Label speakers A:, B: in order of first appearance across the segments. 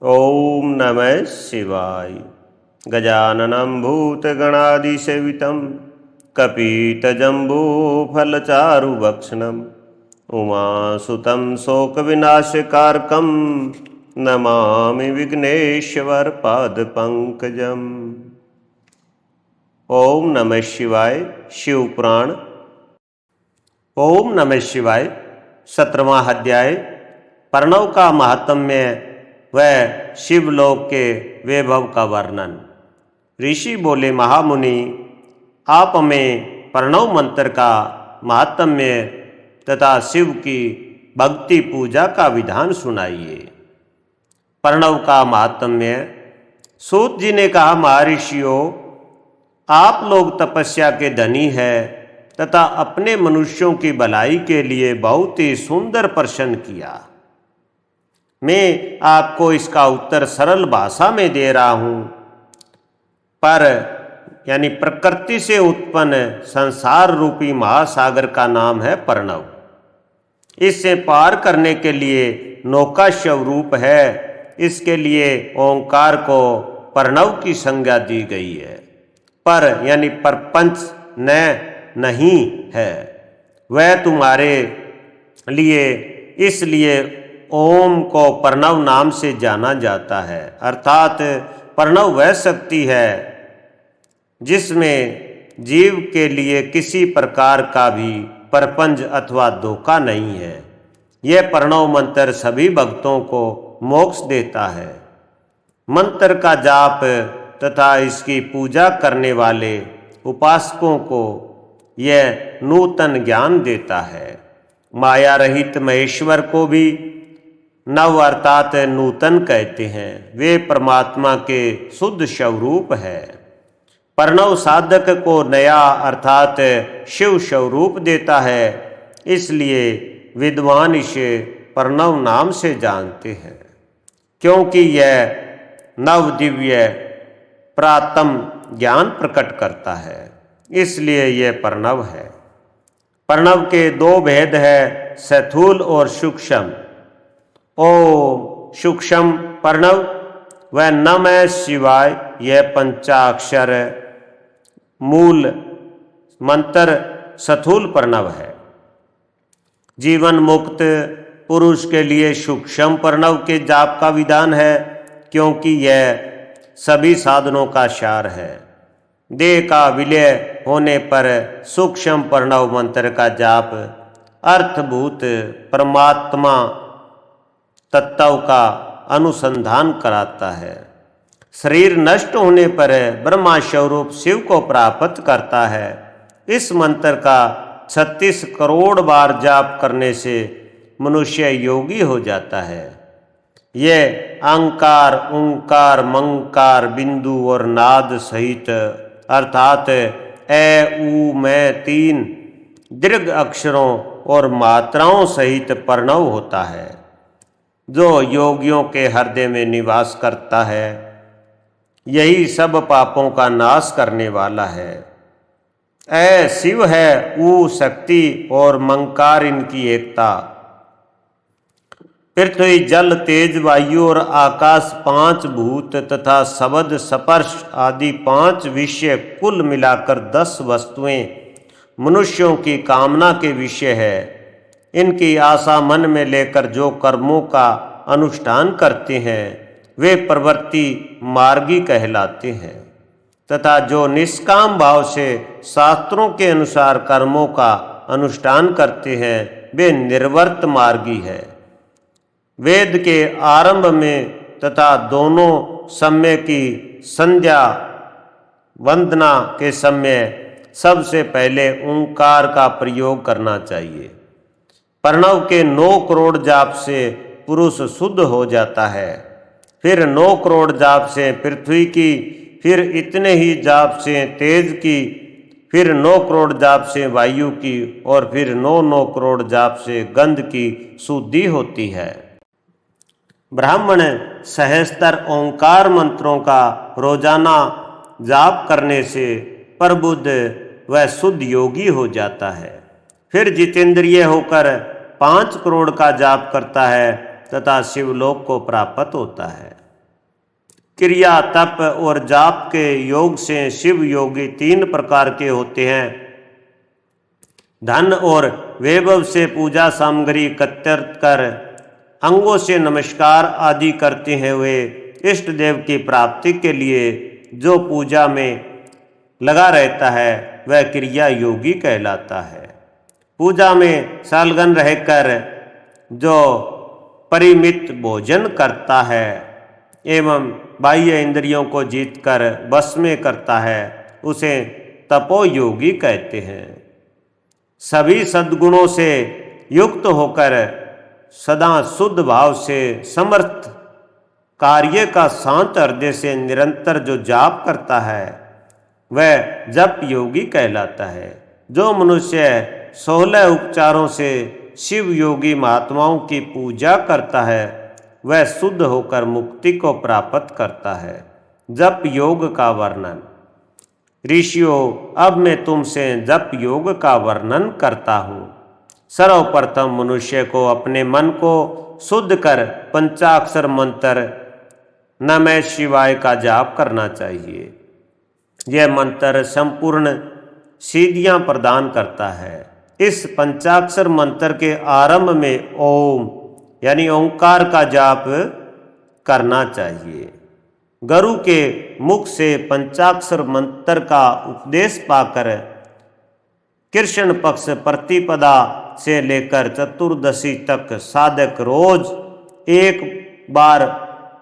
A: ओम नमः शिवाय। गजाननं भूतगणादिसेवितं कपितजम्बूफलचारुभक्षणम् उमासुतं शोकविनाशकारकं नमामि विघ्नेश्वरपादपङ्कजम्। ओम नमः शिवाय। शिव पुराण। ओम नमः शिवाय। 17वां अध्याय। प्रणव का महात्म्य व शिवलोक के वैभव का वर्णन। ऋषि बोले, महामुनि, आप हमें प्रणव मंत्र का महात्म्य तथा शिव की भक्ति पूजा का विधान सुनाइए। प्रणव का महात्म्य। सूत जी ने कहा, महर्षियों, आप लोग तपस्या के धनी हैं तथा अपने मनुष्यों की भलाई के लिए बहुत ही सुंदर प्रश्न किया। मैं आपको इसका उत्तर सरल भाषा में दे रहा हूँ। पर यानी प्रकृति से उत्पन्न संसार रूपी महासागर का नाम है प्रणव। इससे पार करने के लिए नौका स्वरूप है। इसके लिए ओंकार को प्रणव की संज्ञा दी गई है। पर यानी परपंच नहीं है। वह तुम्हारे लिए इसलिए ओम को प्रणव नाम से जाना जाता है। अर्थात प्रणव वह शक्ति है जिसमें जीव के लिए किसी प्रकार का भी परपंच अथवा धोखा नहीं है। यह प्रणव मंत्र सभी भक्तों को मोक्ष देता है। मंत्र का जाप तथा इसकी पूजा करने वाले उपासकों को यह नूतन ज्ञान देता है। माया रहित महेश्वर को भी नव अर्थात नूतन कहते हैं। वे परमात्मा के शुद्ध स्वरूप है। प्रणव साधक को नया अर्थात शिव स्वरूप देता है। इसलिए विद्वान इसे प्रणव नाम से जानते हैं, क्योंकि यह नव दिव्य प्रातम ज्ञान प्रकट करता है। इसलिए यह प्रणव है। प्रणव के दो भेद है, स्थूल और सूक्ष्म। ओम सूक्ष्म प्रणव व नमः शिवाय, यह पंचाक्षर मूल मंत्र स्थूल प्रणव है। जीवन मुक्त पुरुष के लिए सूक्ष्म प्रणव के जाप का विधान है, क्योंकि यह सभी साधनों का सार है। देह का विलय होने पर सूक्ष्म प्रणव मंत्र का जाप अर्थभूत परमात्मा तत्व का अनुसंधान कराता है। शरीर नष्ट होने पर ब्रह्मा स्वरूप शिव को प्राप्त करता है। इस मंत्र का 36 करोड़ बार जाप करने से मनुष्य योगी हो जाता है। यह अहंकार, ओंकार, मंकार, बिंदु और नाद सहित अर्थात ए, ऊ, मैं 3 दीर्घ अक्षरों और मात्राओं सहित प्रणव होता है, जो योगियों के हृदय में निवास करता है। यही सब पापों का नाश करने वाला है। ए शिव है, ऊ शक्ति और मंकार इनकी एकता। पृथ्वी, जल, तेज, वायु और आकाश 5 भूत तथा शब्द, स्पर्श आदि 5 विषय कुल मिलाकर 10 वस्तुएं मनुष्यों की कामना के विषय है। इनकी आशा मन में लेकर जो कर्मों का अनुष्ठान करते हैं वे प्रवृत्ति मार्गी कहलाते हैं, तथा जो निष्काम भाव से शास्त्रों के अनुसार कर्मों का अनुष्ठान करते हैं वे निर्वर्त मार्गी है। वेद के आरंभ में तथा दोनों समय की संध्या वंदना के समय सबसे पहले ओंकार का प्रयोग करना चाहिए। प्रणव के 9 करोड़ जाप से पुरुष शुद्ध हो जाता है। फिर 9 करोड़ जाप से पृथ्वी की, फिर इतने ही जाप से तेज की, फिर 9 करोड़ जाप से वायु की और फिर 9 करोड़ जाप से गंध की शुद्धि होती है। ब्राह्मण सहस्त्र ओंकार मंत्रों का रोजाना जाप करने से प्रबुद्ध व शुद्ध योगी हो जाता है। फिर जितेंद्रिय होकर 5 करोड़ का जाप करता है तथा शिवलोक को प्राप्त होता है। क्रिया, तप और जाप के योग से शिव योगी 3 प्रकार के होते हैं। धन और वैभव से पूजा सामग्री एकत्रित कर अंगों से नमस्कार आदि करते हैं वे इष्ट देव की प्राप्ति के लिए जो पूजा में लगा रहता है वह क्रिया योगी कहलाता है। पूजा में सालगन रहकर जो परिमित भोजन करता है एवं बाह्य इंद्रियों को जीतकर बस में करता है उसे तपोयोगी कहते हैं। सभी सद्गुणों से युक्त होकर सदा शुद्ध भाव से समर्थ कार्य का शांत हृदय से निरंतर जो जाप करता है वह जप योगी कहलाता है। जो मनुष्य 16 उपचारों से शिव योगी महात्माओं की पूजा करता है वह शुद्ध होकर मुक्ति को प्राप्त करता है। जप योग का वर्णन। ऋषियों, अब मैं तुमसे जप योग का वर्णन करता हूँ। सर्वप्रथम मनुष्य को अपने मन को शुद्ध कर पंचाक्षर मंत्र नमः शिवाय का जाप करना चाहिए। यह मंत्र संपूर्ण सिद्धियां प्रदान करता है। इस पंचाक्षर मंत्र के आरंभ में ओम यानी ओंकार का जाप करना चाहिए। गुरु के मुख से पंचाक्षर मंत्र का उपदेश पाकर कृष्ण पक्ष प्रतिपदा से लेकर चतुर्दशी तक साधक रोज एक बार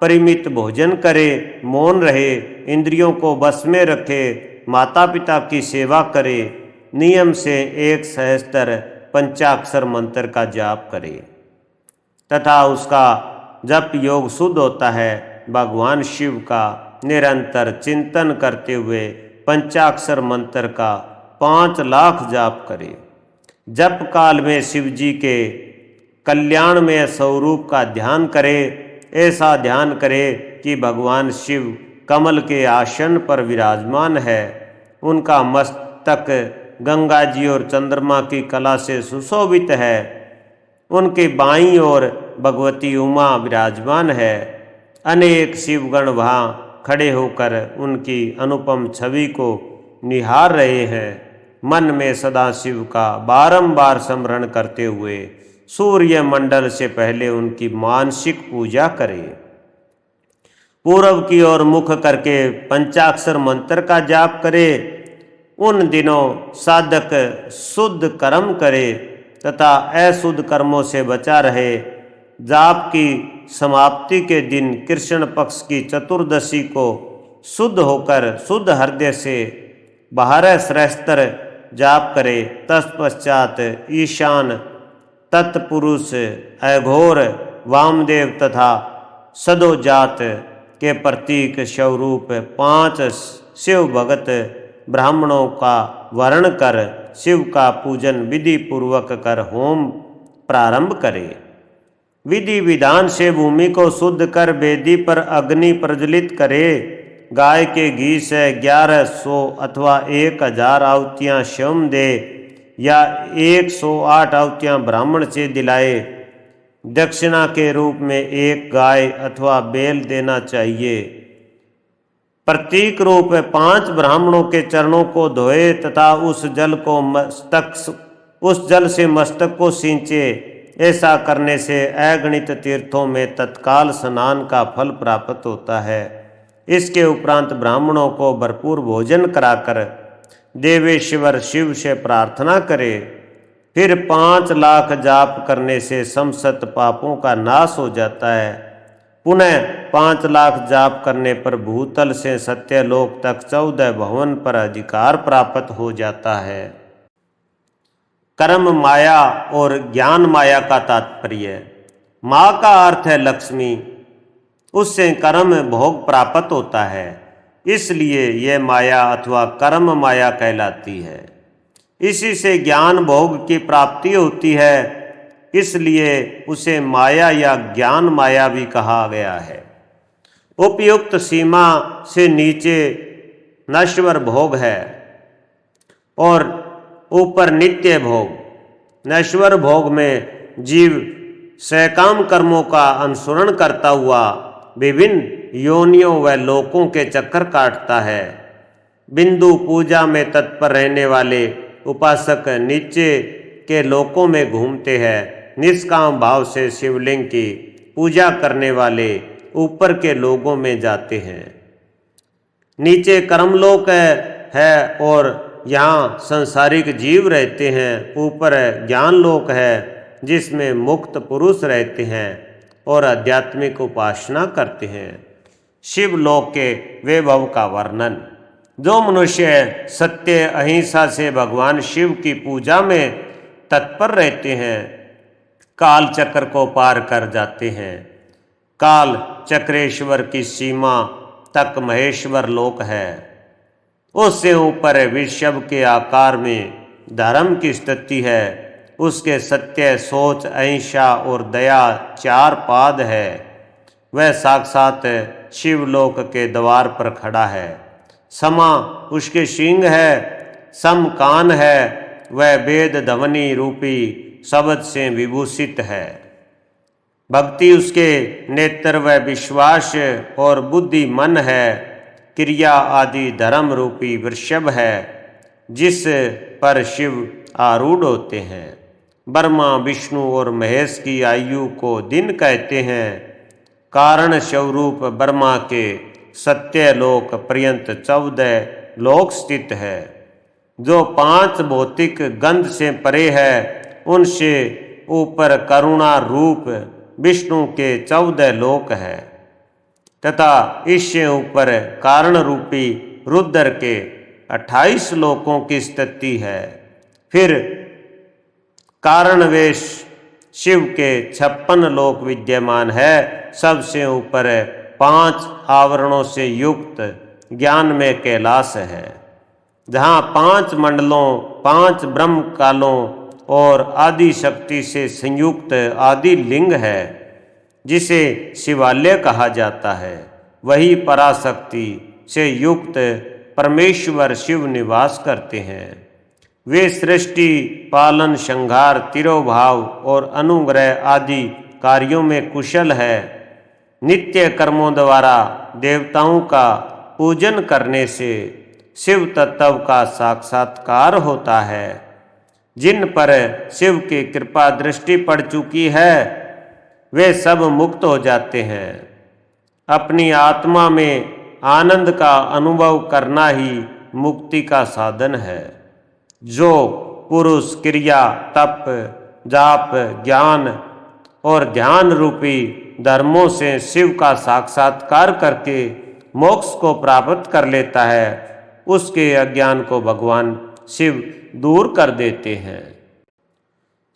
A: परिमित भोजन करे, मौन रहे, इंद्रियों को बस में रखे, माता पिता की सेवा करे, नियम से 1 सहस्त्र पंचाक्षर मंत्र का जाप करे तथा उसका जप योग शुद्ध होता है। भगवान शिव का निरंतर चिंतन करते हुए पंचाक्षर मंत्र का 5 लाख जाप करे। जप काल में शिव जी के कल्याण में स्वरूप का ध्यान करे। ऐसा ध्यान करे कि भगवान शिव कमल के आसन पर विराजमान है, उनका मस्तक गंगा जी और चंद्रमा की कला से सुशोभित है, उनके बाईं ओर भगवती उमा विराजमान है। अनेक शिवगण वहाँ खड़े होकर उनकी अनुपम छवि को निहार रहे हैं। मन में सदा शिव का बारंबार स्मरण करते हुए सूर्य मंडल से पहले उनकी मानसिक पूजा करें। पूर्व की ओर मुख करके पंचाक्षर मंत्र का जाप करे। उन दिनों साधक शुद्ध कर्म करे तथा अशुद्ध कर्मों से बचा रहे। जाप की समाप्ति के दिन कृष्ण पक्ष की चतुर्दशी को शुद्ध होकर शुद्ध हृदय से 12 सहस्त्र जाप करे। तत्पश्चात ईशान, तत्पुरुष, अघोर, वामदेव तथा सदोजात के प्रतीक स्वरूप 5 शिव भगत ब्राह्मणों का वर्ण कर शिव का पूजन विधि पूर्वक कर होम प्रारंभ करे। विधि विधान से भूमि को शुद्ध कर वेदी पर अग्नि प्रज्वलित करे। गाय के घी से 1100 अथवा 1000 आहुतियाँ स्वयं दे या 108 आहुतियाँ ब्राह्मण से दिलाए। दक्षिणा के रूप में 1 गाय अथवा बैल देना चाहिए। प्रतीक रूप 5 ब्राह्मणों के चरणों को धोए तथा उस जल से मस्तक को सींचे। ऐसा करने से अगणित तीर्थों में तत्काल स्नान का फल प्राप्त होता है। इसके उपरांत ब्राह्मणों को भरपूर भोजन कराकर देवेश्वर शिव से प्रार्थना करे। फिर 5 लाख जाप करने से समस्त पापों का नाश हो जाता है। पुनः 5 लाख जाप करने पर भूतल से सत्यलोक तक 14 भवन पर अधिकार प्राप्त हो जाता है। कर्म माया और ज्ञान माया का तात्पर्य। माँ का अर्थ है लक्ष्मी, उससे कर्म भोग प्राप्त होता है, इसलिए यह माया अथवा कर्म माया कहलाती है। इसी से ज्ञान भोग की प्राप्ति होती है, इसलिए उसे माया या ज्ञान माया भी कहा गया है। उपयुक्त सीमा से नीचे नश्वर भोग है और ऊपर नित्य भोग। नश्वर भोग में जीव सकाम कर्मों का अनुसरण करता हुआ विभिन्न योनियों व लोकों के चक्कर काटता है। बिंदु पूजा में तत्पर रहने वाले उपासक नीचे के लोकों में घूमते हैं। निष्काम भाव से शिवलिंग की पूजा करने वाले ऊपर के लोगों में जाते हैं। नीचे कर्मलोक है और यहाँ संसारिक जीव रहते हैं। ऊपर ज्ञान लोक है जिसमें मुक्त पुरुष रहते हैं और आध्यात्मिक उपासना करते हैं। शिवलोक के वैभव का वर्णन। जो मनुष्य सत्य अहिंसा से भगवान शिव की पूजा में तत्पर रहते हैं, काल चक्र को पार कर जाते हैं। काल चक्रेश्वर की सीमा तक महेश्वर लोक है। उससे ऊपर विषव के आकार में धर्म की स्थिति है। उसके सत्य, सोच, अहिंसा और दया 4 पाद है। वह साक्षात शिवलोक के द्वार पर खड़ा है। समा उसके सींग है, सम कान है। वह वेद ध्वनि रूपी शब्द से विभूषित है। भक्ति उसके नेत्र व विश्वास और बुद्धि मन है। क्रिया आदि धर्म रूपी वृषभ है जिस पर शिव आरूढ़ होते हैं। ब्रह्मा, विष्णु और महेश की आयु को दिन कहते हैं। कारण स्वरूप ब्रह्मा के सत्य लोक पर्यंत 14 लोक स्थित है। जो 5 भौतिक गंध से परे है, उनसे ऊपर करुणा रूप विष्णु के 14 लोक है तथा इससे ऊपर कारण रूपी रुद्र के 28 लोकों की स्थिति है। फिर कारणवेश शिव के 56 लोक विद्यमान है। सबसे ऊपर 5 आवरणों से युक्त ज्ञान में कैलाश है, जहाँ 5 मंडलों, 5 ब्रह्म कालों और आदि शक्ति से संयुक्त आदि लिंग है, जिसे शिवालय कहा जाता है। वही पराशक्ति से युक्त परमेश्वर शिव निवास करते हैं। वे सृष्टि, पालन, संहार, तिरोभाव और अनुग्रह आदि कार्यों में कुशल है। नित्य कर्मों द्वारा देवताओं का पूजन करने से शिव तत्व का साक्षात्कार होता है। जिन पर शिव की कृपा दृष्टि पड़ चुकी है, वे सब मुक्त हो जाते हैं। अपनी आत्मा में आनंद का अनुभव करना ही मुक्ति का साधन है। जो पुरुष क्रिया, तप, जाप, ज्ञान और ध्यान रूपी धर्मों से शिव का साक्षात्कार करके मोक्ष को प्राप्त कर लेता है, उसके अज्ञान को भगवान शिव दूर कर देते हैं।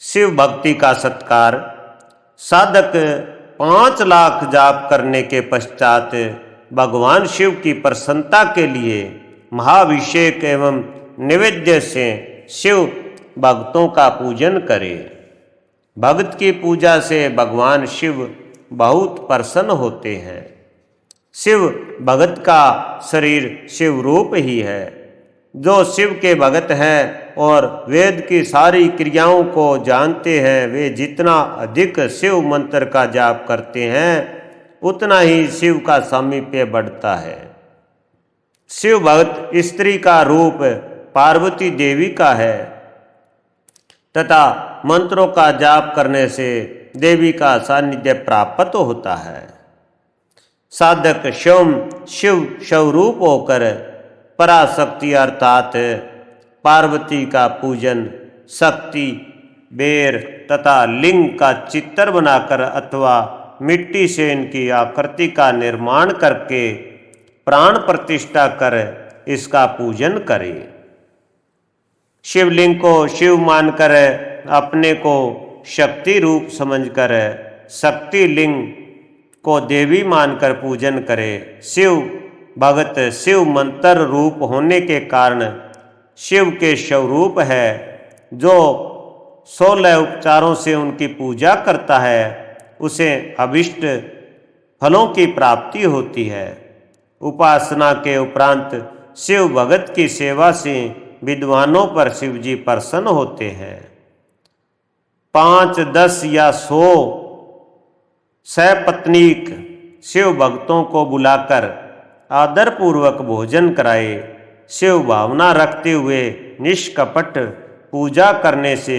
A: शिव भक्ति का सत्कार। साधक 5 लाख जाप करने के पश्चात भगवान शिव की प्रसन्नता के लिए महाभिषेक एवं नैवेद्य से शिव भक्तों का पूजन करे। भक्त की पूजा से भगवान शिव बहुत प्रसन्न होते हैं। शिव भगत का शरीर शिव रूप ही है। जो शिव के भगत हैं और वेद की सारी क्रियाओं को जानते हैं, वे जितना अधिक शिव मंत्र का जाप करते हैं, उतना ही शिव का सामीप्य बढ़ता है। शिव भक्त स्त्री का रूप पार्वती देवी का है तथा मंत्रों का जाप करने से देवी का सानिध्य प्राप्त होता है। साधक स्वयं शिव स्वरूप होकर पराशक्ति अर्थात पार्वती का पूजन, शक्ति, बेर तथा लिंग का चित्र बनाकर अथवा मिट्टी से इनकी आकृति का निर्माण करके प्राण प्रतिष्ठा कर इसका पूजन करे। शिवलिंग को शिव मानकर अपने को शक्ति रूप समझकर शक्ति लिंग को देवी मानकर पूजन करे। शिव भगत शिव मंत्र रूप होने के कारण शिव के स्वरूप है। जो 16 उपचारों से उनकी पूजा करता है, उसे अभिष्ट फलों की प्राप्ति होती है। उपासना के उपरांत शिव भगत की सेवा से विद्वानों पर शिवजी प्रसन्न होते हैं। 5, 10 या 100 सपत्नीक शिव भक्तों को बुलाकर आदरपूर्वक भोजन कराए। शिव भावना रखते हुए निष्कपट पूजा करने से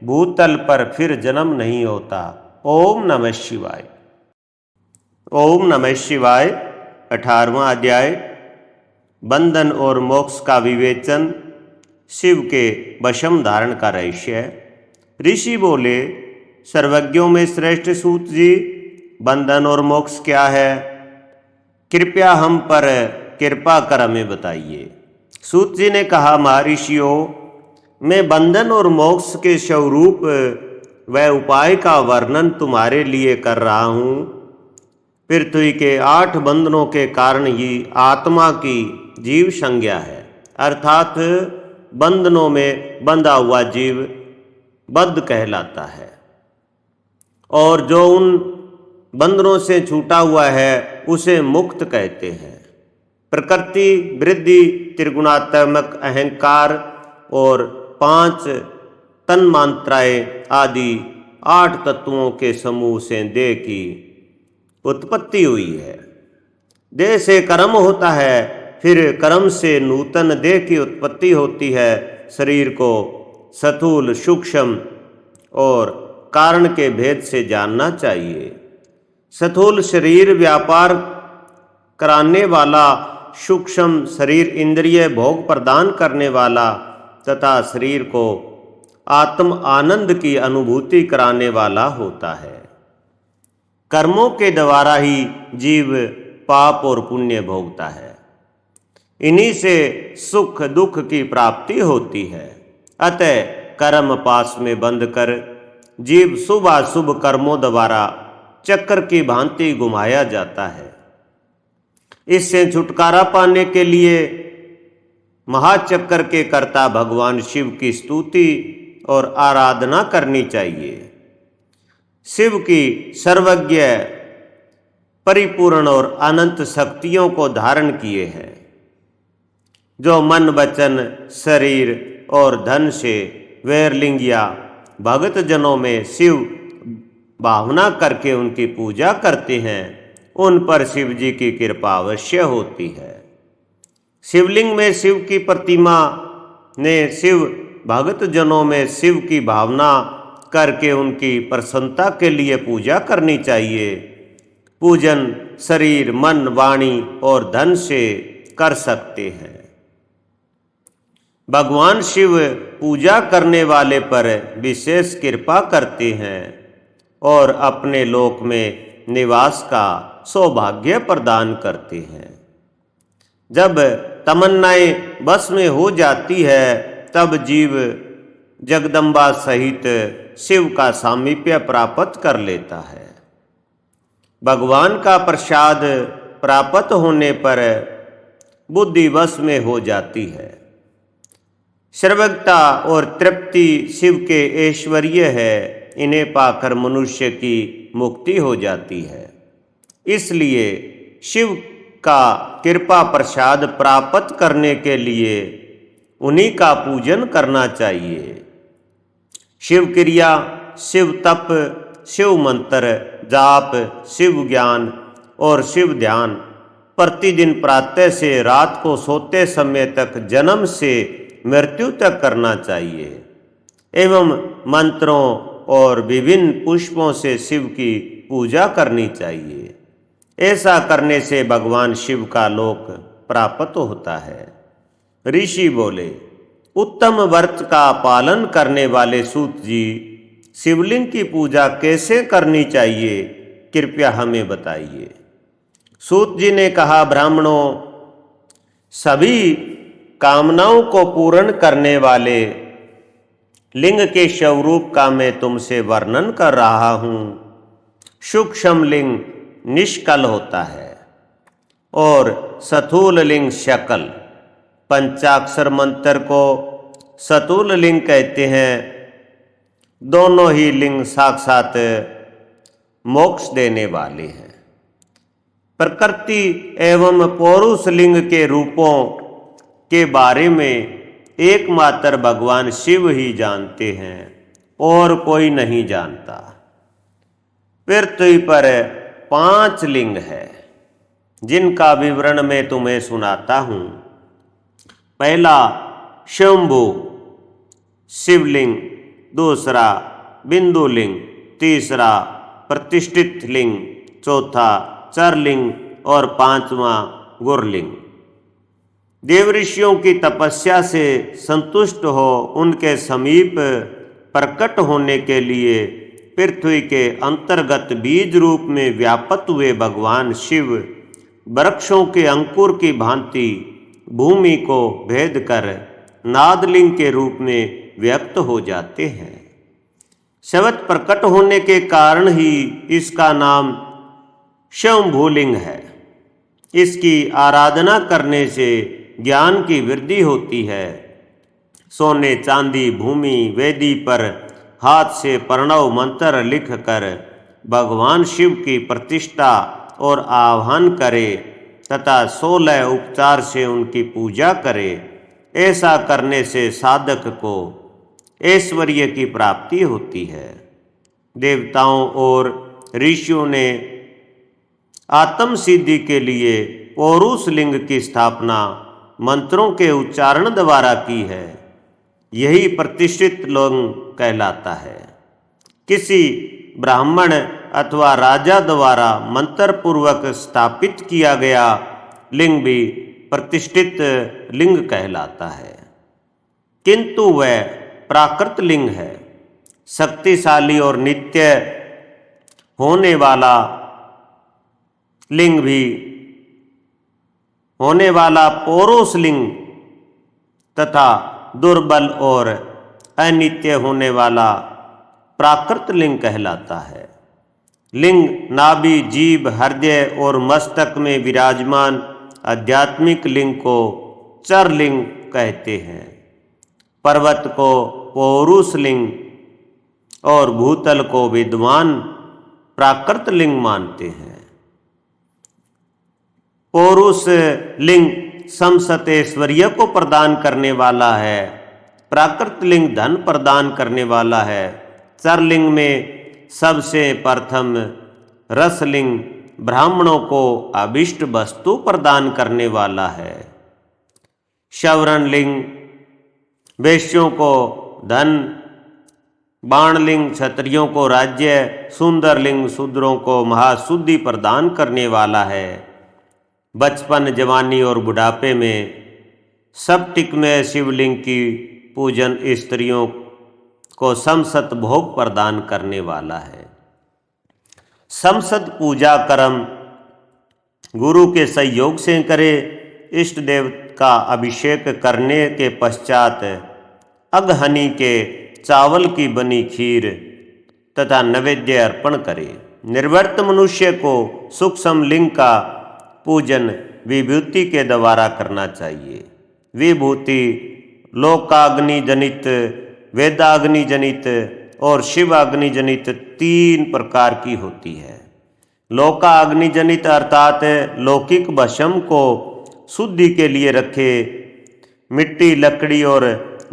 A: भूतल पर फिर जन्म नहीं होता। ओम नमः शिवाय। ओम नमः शिवाय। 18वां अध्याय बंधन और मोक्ष का विवेचन, शिव के वशम धारण का रहस्य। ऋषि बोले, सर्वज्ञों में श्रेष्ठ सूत जी, बंधन और मोक्ष क्या है? कृपया हम पर कृपा कर हमें बताइए। सूत जी ने कहा, महर्षियों, मैं बंधन और मोक्ष के स्वरूप व उपाय का वर्णन तुम्हारे लिए कर रहा हूँ। पृथ्वी के 8 बंधनों के कारण ही आत्मा की जीव संज्ञा है, अर्थात बंधनों में बंधा हुआ जीव बद्ध कहलाता है, और जो उन बंधनों से छूटा हुआ है उसे मुक्त कहते हैं। प्रकृति, वृद्धि, त्रिगुणात्मक अहंकार और 5 तन्मात्राएं आदि 8 तत्वों के समूह से देह की उत्पत्ति हुई है। देह से कर्म होता है, फिर कर्म से नूतन देह की उत्पत्ति होती है। शरीर को स्थूल, सूक्ष्म और कारण के भेद से जानना चाहिए। स्थूल शरीर व्यापार कराने वाला, सूक्ष्म शरीर इंद्रिय भोग प्रदान करने वाला तथा शरीर को आत्म आनंद की अनुभूति कराने वाला होता है। कर्मों के द्वारा ही जीव पाप और पुण्य भोगता है। इन्हीं से सुख दुख की प्राप्ति होती है। अतः कर्म पास में बंध कर जीव शुभ अशुभ कर्मों द्वारा चक्र की भांति घुमाया जाता है। इससे छुटकारा पाने के लिए महाचक्र के कर्ता भगवान शिव की स्तुति और आराधना करनी चाहिए। शिव की सर्वज्ञ, परिपूर्ण और अनंत शक्तियों को धारण किए हैं, जो मन, वचन, शरीर और धन से वैरलिंग या भगत जनों में शिव भावना करके उनकी पूजा करते हैं, उन पर शिव जी की कृपा अवश्य होती है। शिवलिंग में शिव की प्रतिमा ने शिव भगत जनों में शिव की भावना करके उनकी प्रसन्नता के लिए पूजा करनी चाहिए। पूजन शरीर, मन, वाणी और धन से कर सकते हैं। भगवान शिव पूजा करने वाले पर विशेष कृपा करते हैं और अपने लोक में निवास का सौभाग्य प्रदान करते हैं। जब तमन्नाएं बस में हो जाती है, तब जीव जगदम्बा सहित शिव का सामीप्य प्राप्त कर लेता है। भगवान का प्रसाद प्राप्त होने पर बुद्धि वश में हो जाती है। सर्वज्ञता और तृप्ति शिव के ऐश्वर्य है। इन्हें पाकर मनुष्य की मुक्ति हो जाती है। इसलिए शिव का कृपा प्रसाद प्राप्त करने के लिए उन्हीं का पूजन करना चाहिए। शिव क्रिया, शिव तप, शिव मंत्र जाप, शिव ज्ञान और शिव ध्यान प्रतिदिन प्रातः से रात को सोते समय तक, जन्म से मृत्यु तक करना चाहिए। एवं मंत्रों और विभिन्न पुष्पों से शिव की पूजा करनी चाहिए। ऐसा करने से भगवान शिव का लोक प्राप्त होता है। ऋषि बोले, उत्तम व्रत का पालन करने वाले सूत जी, शिवलिंग की पूजा कैसे करनी चाहिए, कृपया हमें बताइए। सूत जी ने कहा, ब्राह्मणों, सभी कामनाओं को पूर्ण करने वाले लिंग के स्वरूप का मैं तुमसे वर्णन कर रहा हूँ। सूक्ष्म लिंग निष्कल होता है और स्थूल लिंग शकल। पंचाक्षर मंत्र को स्थूल लिंग कहते हैं। दोनों ही लिंग साक्षात मोक्ष देने वाले हैं। प्रकृति एवं पौरुष लिंग के रूपों के बारे में एकमात्र भगवान शिव ही जानते हैं और कोई नहीं जानता। पृथ्वी पर 5 लिंग है जिनका विवरण मैं तुम्हें सुनाता हूँ। पहला शंभु शिवलिंग, दूसरा बिंदु लिंग, तीसरा प्रतिष्ठित लिंग, चौथा चरलिंग और पांचवा गुरलिंग। देव ऋषियों की तपस्या से संतुष्ट हो उनके समीप प्रकट होने के लिए पृथ्वी के अंतर्गत बीज रूप में व्याप्त हुए भगवान शिव वृक्षों के अंकुर की भांति भूमि को भेद कर नादलिंग के रूप में व्यक्त हो जाते हैं। शब्द प्रकट होने के कारण ही इसका नाम शंभुलिंग है। इसकी आराधना करने से ज्ञान की वृद्धि होती है। सोने चांदी भूमि वेदी पर हाथ से प्रणव मंत्र लिखकर भगवान शिव की प्रतिष्ठा और आह्वान करे तथा 16 उपचार से उनकी पूजा करे। ऐसा करने से साधक को ऐश्वर्य की प्राप्ति होती है। देवताओं और ऋषियों ने आत्म सिद्धि के लिए पौरुष लिंग की स्थापना मंत्रों के उच्चारण द्वारा की है। यही प्रतिष्ठित लिंग कहलाता है। किसी ब्राह्मण अथवा राजा द्वारा मंत्र पूर्वक स्थापित किया गया लिंग भी प्रतिष्ठित लिंग कहलाता है, किंतु वह प्राकृत लिंग है। शक्तिशाली और नित्य होने वाला लिंग भी होने वाला पौरुष लिंग तथा दुर्बल और अनित्य होने वाला प्राकृत लिंग कहलाता है। लिंग नाभि जीभ हृदय और मस्तक में विराजमान आध्यात्मिक लिंग को चरलिंग कहते हैं। पर्वत को पौरुष लिंग और भूतल को विद्वान प्राकृत लिंग मानते हैं। पौरुष लिंग समसत ऐश्वर्य को प्रदान करने वाला है। प्राकृत लिंग धन प्रदान करने वाला है। चरलिंग में सबसे प्रथम रसलिंग ब्राह्मणों को अभिष्ट वस्तु प्रदान करने वाला है। शवरण लिंग वैश्यों को धन, बाणलिंग क्षत्रियों को राज्य, सुंदरलिंग शूद्रों को महाशुद्धि प्रदान करने वाला है। बचपन जवानी और बुढ़ापे में सप्तिक में शिवलिंग की पूजन स्त्रियों को समसत भोग प्रदान करने वाला है। समसत पूजा कर्म गुरु के सहयोग से करे। इष्ट देव का अभिषेक करने के पश्चात अगहनी के चावल की बनी खीर तथा नैवेद्य अर्पण करे। निर्वर्त मनुष्य को सूक्ष्म लिंग का पूजन विभूति के द्वारा करना चाहिए। विभूति लोकाग्नि जनित, वेदाग्नि जनित और शिवाग्नि जनित 3 प्रकार की होती है। लोकाग्नि जनित अर्थात लौकिक भस्म को शुद्धि के लिए रखे मिट्टी, लकड़ी और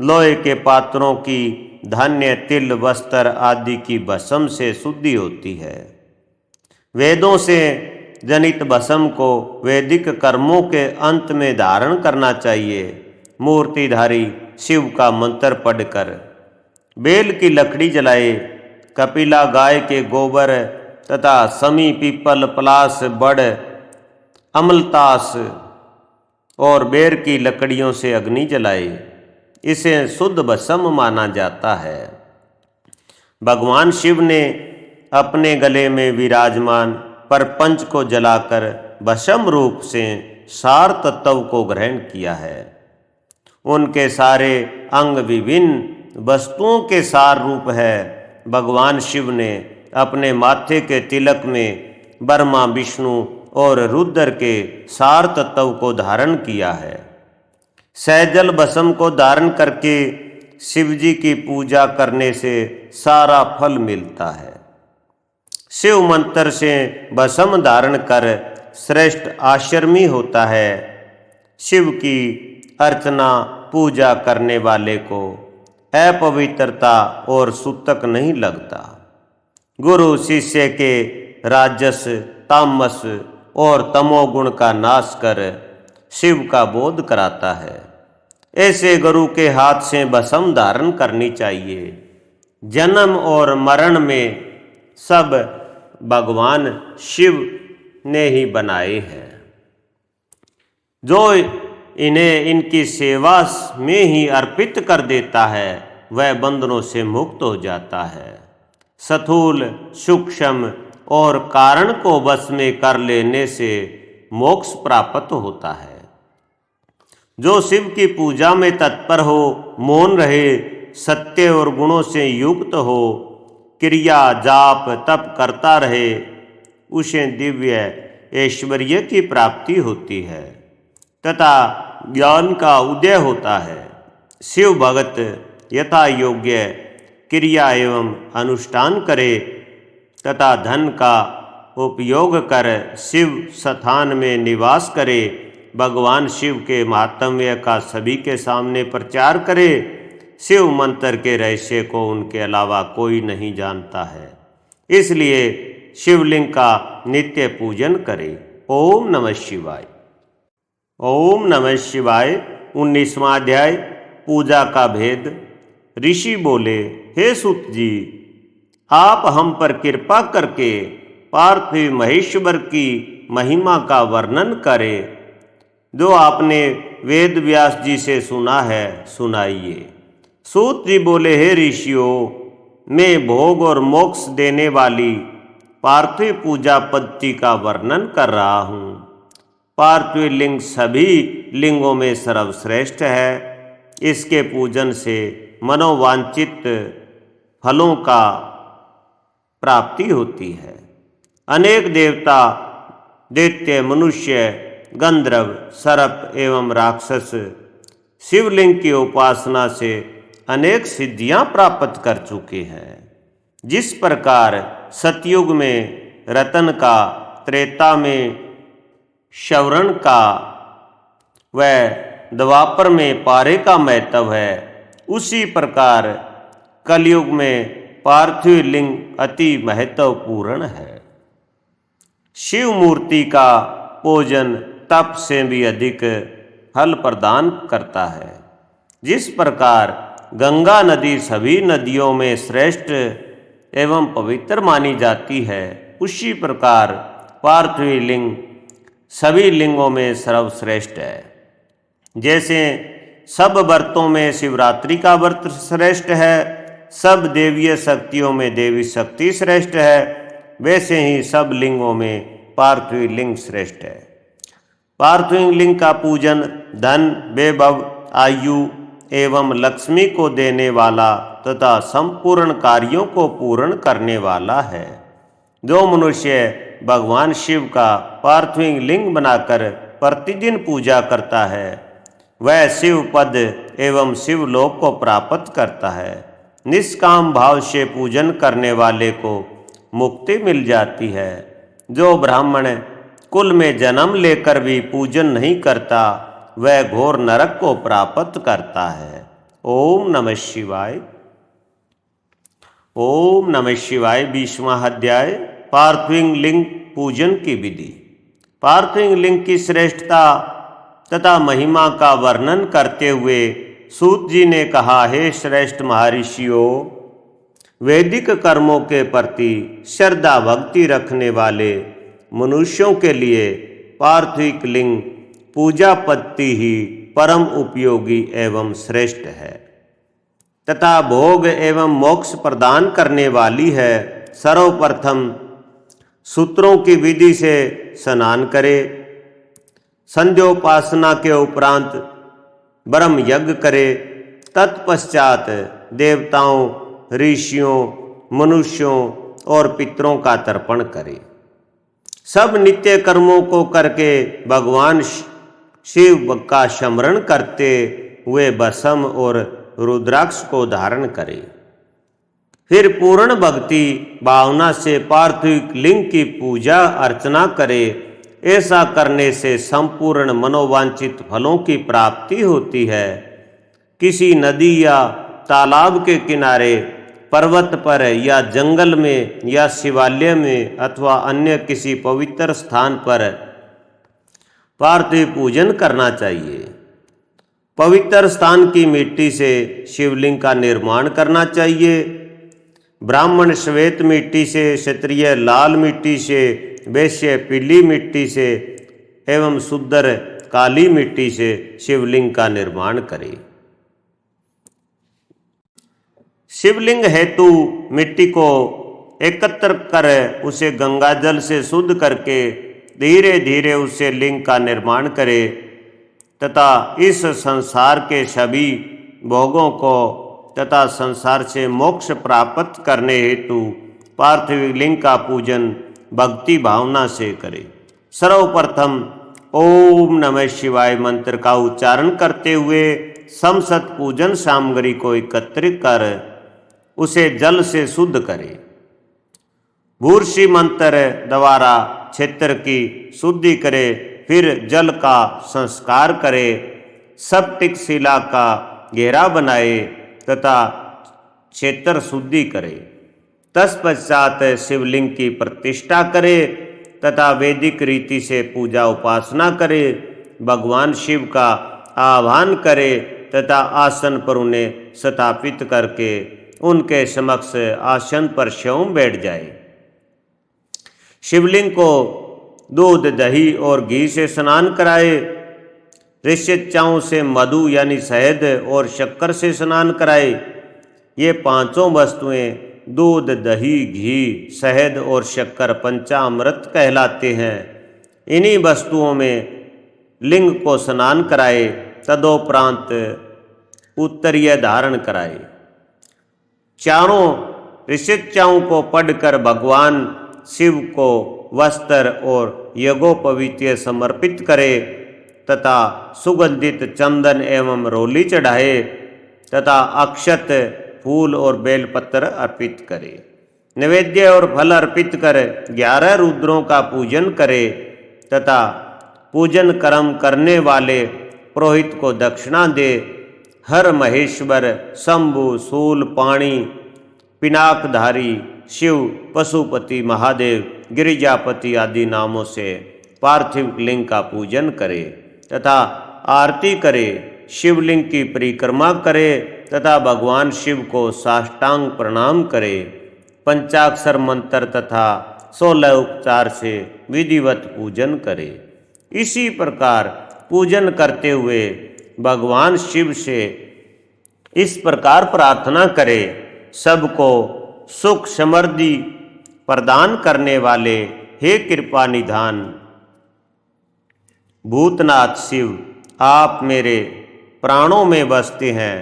A: लोहे के पात्रों की धान्य, तिल, वस्त्र आदि की भस्म से शुद्धि होती है। वेदों से जनित भस्म को वैदिक कर्मों के अंत में धारण करना चाहिए। मूर्तिधारी शिव का मंत्र पढ़कर बेल की लकड़ी जलाए। कपिला गाय के गोबर तथा समी, पीपल, पलास, बड़, अमलतास और बेर की लकड़ियों से अग्नि जलाए। इसे शुद्ध भस्म माना जाता है। भगवान शिव ने अपने गले में विराजमान परपंच को जलाकर भस्म रूप से सार तत्व को ग्रहण किया है। उनके सारे अंग विभिन्न वस्तुओं के सार रूप है। भगवान शिव ने अपने माथे के तिलक में ब्रह्मा, विष्णु और रुद्र के सार तत्व को धारण किया है। सहजल भस्म को धारण करके शिवजी की पूजा करने से सारा फल मिलता है। शिव मंत्र से भस्म धारण कर श्रेष्ठ आश्रमी होता है। शिव की अर्चना पूजा करने वाले को अपवित्रता और सूतक नहीं लगता। गुरु शिष्य के राजस तामस और तमोगुण का नाश कर शिव का बोध कराता है। ऐसे गुरु के हाथ से भस्म धारण करनी चाहिए। जन्म और मरण में सब भगवान शिव ने ही बनाए हैं। जो इन्हें इनकी सेवा में ही अर्पित कर देता है वह बंधनों से मुक्त हो जाता है। स्थूल, सूक्ष्म और कारण को वश में कर लेने से मोक्ष प्राप्त होता है। जो शिव की पूजा में तत्पर हो, मौन रहे, सत्य और गुणों से युक्त हो, क्रिया जाप तप करता रहे, उसे दिव्य ऐश्वर्य की प्राप्ति होती है तथा ज्ञान का उदय होता है। शिव भगत यथा योग्य क्रिया एवं अनुष्ठान करे तथा धन का उपयोग कर शिव स्थान में निवास करे, भगवान शिव के महात्म्य का सभी के सामने प्रचार करे। शिव मंत्र के रहस्य को उनके अलावा कोई नहीं जानता है, इसलिए शिवलिंग का नित्य पूजन करे। ओम नमः शिवाय। ओम नमः शिवाय। 19वां अध्याय पूजा का भेद। ऋषि बोले, हे सूत जी, आप हम पर कृपा करके पार्थिव महेश्वर की महिमा का वर्णन करें जो आपने वेद व्यास जी से सुना है, सुनाइए। सूत जी बोले, हे ऋषियों, मैं भोग और मोक्ष देने वाली पार्थिव पूजा पद्धति का वर्णन कर रहा हूँ। पार्थिव लिंग सभी लिंगों में सर्वश्रेष्ठ है। इसके पूजन से मनोवांछित फलों का प्राप्ति होती है। अनेक देवता, दैत्य, मनुष्य, गंधर्व, सर्प एवं राक्षस शिवलिंग की उपासना से अनेक सिद्धियां प्राप्त कर चुके हैं। जिस प्रकार सतयुग में रतन का, त्रेता में शवरण का व द्वापर में पारे का महत्व है, उसी प्रकार कलयुग में पार्थिव लिंग अति महत्वपूर्ण है। शिव मूर्ति का पूजन तप से भी अधिक फल प्रदान करता है। जिस प्रकार गंगा नदी सभी नदियों में श्रेष्ठ एवं पवित्र मानी जाती है, उसी प्रकार पार्थिव लिंग सभी लिंगों में सर्वश्रेष्ठ है। जैसे सब व्रतों में शिवरात्रि का व्रत श्रेष्ठ है, सब देवीय शक्तियों में देवी शक्ति श्रेष्ठ है, वैसे ही सब लिंगों में पार्थिव लिंग श्रेष्ठ है। पार्थिव लिंग का पूजन धन, वैभव, आयु एवं लक्ष्मी को देने वाला तथा संपूर्ण कार्यों को पूर्ण करने वाला है। जो मनुष्य भगवान शिव का पार्थिव लिंग बनाकर प्रतिदिन पूजा करता है, वह शिव पद एवं शिवलोक को प्राप्त करता है। निष्काम भाव से पूजन करने वाले को मुक्ति मिल जाती है। जो ब्राह्मण कुल में जन्म लेकर भी पूजन नहीं करता, वह घोर नरक को प्राप्त करता है। ओम नमः शिवाय। ओम नमः शिवाय। 20वां अध्याय पार्थिव लिंग पूजन की विधि। पार्थिव लिंग की श्रेष्ठता तथा महिमा का वर्णन करते हुए सूत जी ने कहा, हे श्रेष्ठ महर्षियों, वैदिक कर्मों के प्रति श्रद्धा भक्ति रखने वाले मनुष्यों के लिए पार्थिव लिंग पूजा पद्धति ही परम उपयोगी एवं श्रेष्ठ है तथा भोग एवं मोक्ष प्रदान करने वाली है। सर्वप्रथम सूत्रों की विधि से स्नान करे, संध्योपासना के उपरांत ब्रह्म यज्ञ करे, तत्पश्चात देवताओं, ऋषियों, मनुष्यों और पितरों का तर्पण करे। सब नित्य कर्मों को करके भगवान शिव का स्मरण करते हुए भस्म और रुद्राक्ष को धारण करे। फिर पूर्ण भक्ति भावना से पार्थिव लिंग की पूजा अर्चना करे। ऐसा करने से संपूर्ण मनोवांछित फलों की प्राप्ति होती है। किसी नदी या तालाब के किनारे पर्वत पर या जंगल में या शिवालय में अथवा अन्य किसी पवित्र स्थान पर पार्थिव पूजन करना चाहिए। पवित्र स्थान की मिट्टी से शिवलिंग का निर्माण करना चाहिए। ब्राह्मण श्वेत मिट्टी से, क्षत्रिय लाल मिट्टी से, वैश्य पीली मिट्टी से एवं शूद्र काली मिट्टी से शिवलिंग का निर्माण करें। शिवलिंग हेतु मिट्टी को एकत्र कर उसे गंगा जल से शुद्ध करके धीरे धीरे उससे लिंग का निर्माण करे तथा इस संसार के सभी भोगों को तथा संसार से मोक्ष प्राप्त करने हेतु पार्थिव लिंग का पूजन भक्ति भावना से करे। सर्वप्रथम ओम नमः शिवाय मंत्र का उच्चारण करते हुए समस्त पूजन सामग्री को एकत्रित कर उसे जल से शुद्ध करें। भूर्षि मंत्र द्वारा क्षेत्र की शुद्धि करे, फिर जल का संस्कार करे, सप्टिक शिला का घेरा बनाए तथा क्षेत्र शुद्धि करे। तत्पश्चात शिवलिंग की प्रतिष्ठा करे तथा वैदिक रीति से पूजा उपासना करे। भगवान शिव का आह्वान करे तथा आसन पर उन्हें स्थापित करके उनके समक्ष आसन पर स्वयं बैठ जाए। शिवलिंग को दूध दही और घी से स्नान कराए। ऋषिचाओं से मधु यानी शहद और शक्कर से स्नान कराए। ये पांचों वस्तुएं दूध दही घी शहद और शक्कर पंचामृत कहलाते हैं। इन्हीं वस्तुओं में लिंग को स्नान कराए। तदोपरांत उत्तरीय धारण कराए। चारों ऋषिचाओं को पढ़कर भगवान शिव को वस्त्र और यज्ञोपवीत समर्पित करे तथा सुगंधित चंदन एवं रोली चढ़ाए तथा अक्षत फूल और बेलपत्र अर्पित करे। नैवेद्य और फल अर्पित कर 11 रुद्रों का पूजन करे तथा पूजन कर्म करने वाले पुरोहित को दक्षिणा दे। हर महेश्वर शंभु शूल पाणी पिनाकधारी शिव पशुपति महादेव गिरिजापति आदि नामों से पार्थिव लिंग का पूजन करे तथा आरती करे। शिवलिंग की परिक्रमा करे तथा भगवान शिव को साष्टांग प्रणाम करे। पंचाक्षर मंत्र तथा 16 उपचार से विधिवत पूजन करे। इसी प्रकार पूजन करते हुए भगवान शिव से इस प्रकार प्रार्थना करे। सबको सुख समृद्धि प्रदान करने वाले हे कृपा निधान भूतनाथ शिव, आप मेरे प्राणों में बसते हैं।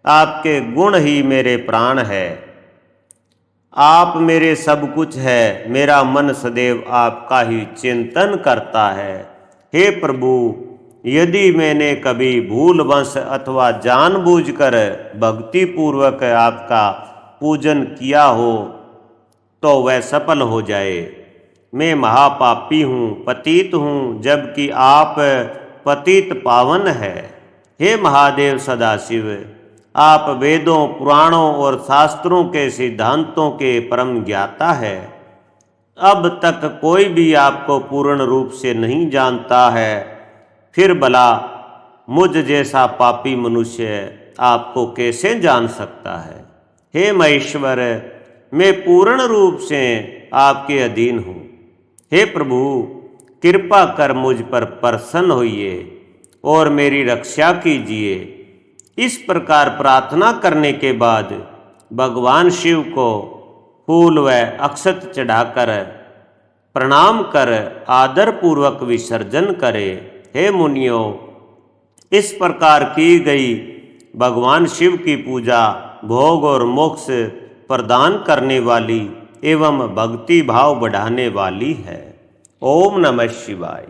A: आपके गुण ही मेरे प्राण है। आप मेरे सब कुछ है। मेरा मन सदैव आपका ही चिंतन करता है। हे प्रभु, यदि मैंने कभी भूलवश अथवा जानबूझकर भक्ति पूर्वक आपका पूजन किया हो तो वह सफल हो जाए। मैं महापापी हूँ, पतित हूँ, जबकि आप पतित पावन है। हे महादेव सदाशिव, आप वेदों पुराणों और शास्त्रों के सिद्धांतों के परम ज्ञाता है। अब तक कोई भी आपको पूर्ण रूप से नहीं जानता है, फिर भला मुझ जैसा पापी मनुष्य आपको कैसे जान सकता है। हे महेश्वर, मैं पूर्ण रूप से आपके अधीन हूँ। हे प्रभु, कृपा कर मुझ पर प्रसन्न होइए और मेरी रक्षा कीजिए। इस प्रकार प्रार्थना करने के बाद भगवान शिव को फूल व अक्षत चढ़ाकर प्रणाम कर आदर पूर्वक विसर्जन करे। हे मुनियों, इस प्रकार की गई भगवान शिव की पूजा भोग और मोक्ष प्रदान करने वाली एवं भक्ति भाव बढ़ाने वाली है। ओम नमः शिवाय।